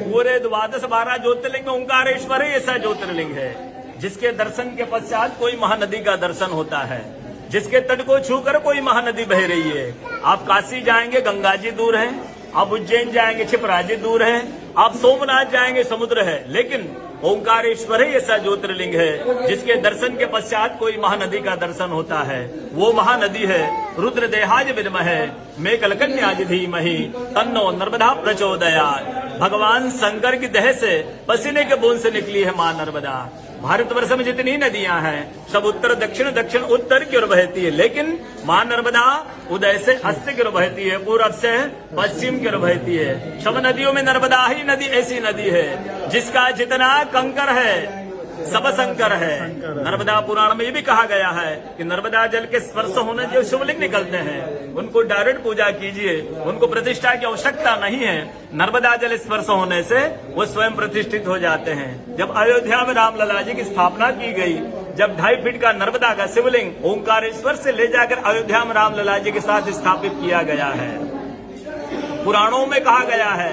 पूरे 12 ज्योतिर्लिंग में ओंकारेश्वर ही ऐसा ज्योतिर्लिंग है जिसके दर्शन के पश्चात कोई महानदी का दर्शन होता है, जिसके तट को छूकर कोई महानदी बह रही है। आप काशी जाएंगे गंगा जी दूर है, आप उज्जैन जाएंगे क्षिप्रा जी दूर है, आप सोमनाथ जाएंगे समुद्र है, लेकिन ओंकारेश्वर ही ऐसा ज्योतिर्लिंग है जिसके दर्शन के पश्चात कोई महानदी का दर्शन होता है। वो महानदी है रुद्रदेहाज विद्महे मेघकन्याज धीमहि तन्नो नर्मदा प्रचोदयात्। भगवान शंकर की देह से पसीने के बूंद से निकली है मां नर्मदा। भारतवर्ष में जितनी नदियां हैं सब उत्तर दक्षिण दक्षिण उत्तर की ओर बहती है, लेकिन मां नर्मदा उदय से अस्त की ओर बहती है, पूरब से पश्चिम की ओर बहती है। सब नदियों में नर्मदा ही नदी ऐसी नदी है जिसका जितना कंकर है सब शंकर है। नर्मदा पुराण में ये भी कहा गया है कि नर्मदा जल के स्पर्श होने जो शिवलिंग निकलते हैं उनको डायरेक्ट पूजा कीजिए, उनको प्रतिष्ठा की आवश्यकता नहीं है। नर्मदा जल स्पर्श होने से वो स्वयं प्रतिष्ठित हो जाते हैं। जब अयोध्या में रामलला जी की स्थापना की गई, जब 2.5 फीट का नर्मदा का शिवलिंग ओंकारेश्वर से ले जाकर अयोध्या में रामलला जी के साथ स्थापित किया गया है। पुराणों में कहा गया है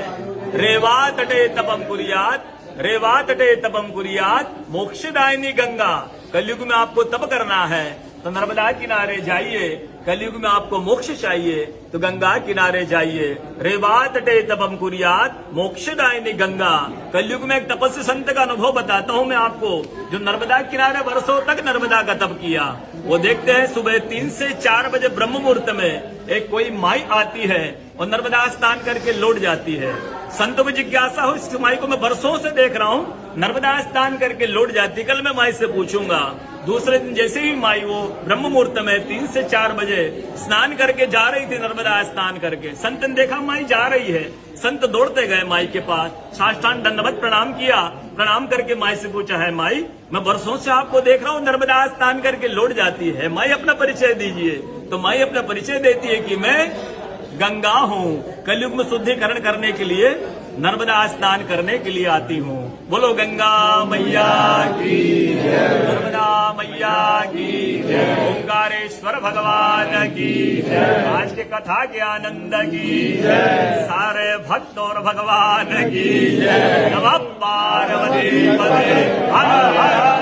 रेवा तटे तपम कुर्यात, रेवा तटे तपम कुर्यात मोक्षदायिनी गंगा। कलयुग में आपको तप करना है तो नर्मदा किनारे जाइए, कलयुग में आपको मोक्ष चाहिए तो गंगा किनारे जाइए। रेवा तटे तपम कुर्यात मोक्षदायिनी गंगा। कलयुग में एक तपस्वी संत का अनुभव बताता हूँ मैं आपको, जो नर्मदा किनारे वर्षों तक नर्मदा का तप किया। वो देखते हैं सुबह 3 से 4 बजे ब्रह्म मुहूर्त में एक कोई माई आती है और नर्मदा स्नान करके लौट जाती है। संतों को जिज्ञासा हो, इस माई को मैं बरसों से देख रहा हूँ, नर्मदा स्नान करके लौट जाती। कल मैं माई से पूछूंगा। दूसरे दिन जैसे ही माई वो ब्रह्म मुहूर्त में 3 से 4 बजे स्नान करके जा रही थी, नर्मदा स्नान करके संत ने देखा माई जा रही है। संत दौड़ते गए माई के पास, साष्टांग दंडवत प्रणाम किया। प्रणाम करके माई से पूछा है माई मैं बरसों से आपको देख रहा हूँ, नर्मदा स्नान करके लौट जाती है, माई अपना परिचय दीजिए। तो माई अपना परिचय देती है कि मैं गंगा हूँ, कलयुग में शुद्धिकरण करने के लिए नर्मदा स्नान करने के लिए आती हूँ। बोलो गंगा मैया की जय, नर्मदा मैया की जय, ओंकारेश्वर भगवान की जय, आज के कथा के आनंद की जय, सारे भक्त और भगवान की जय। नमः पार्वती पते हर हर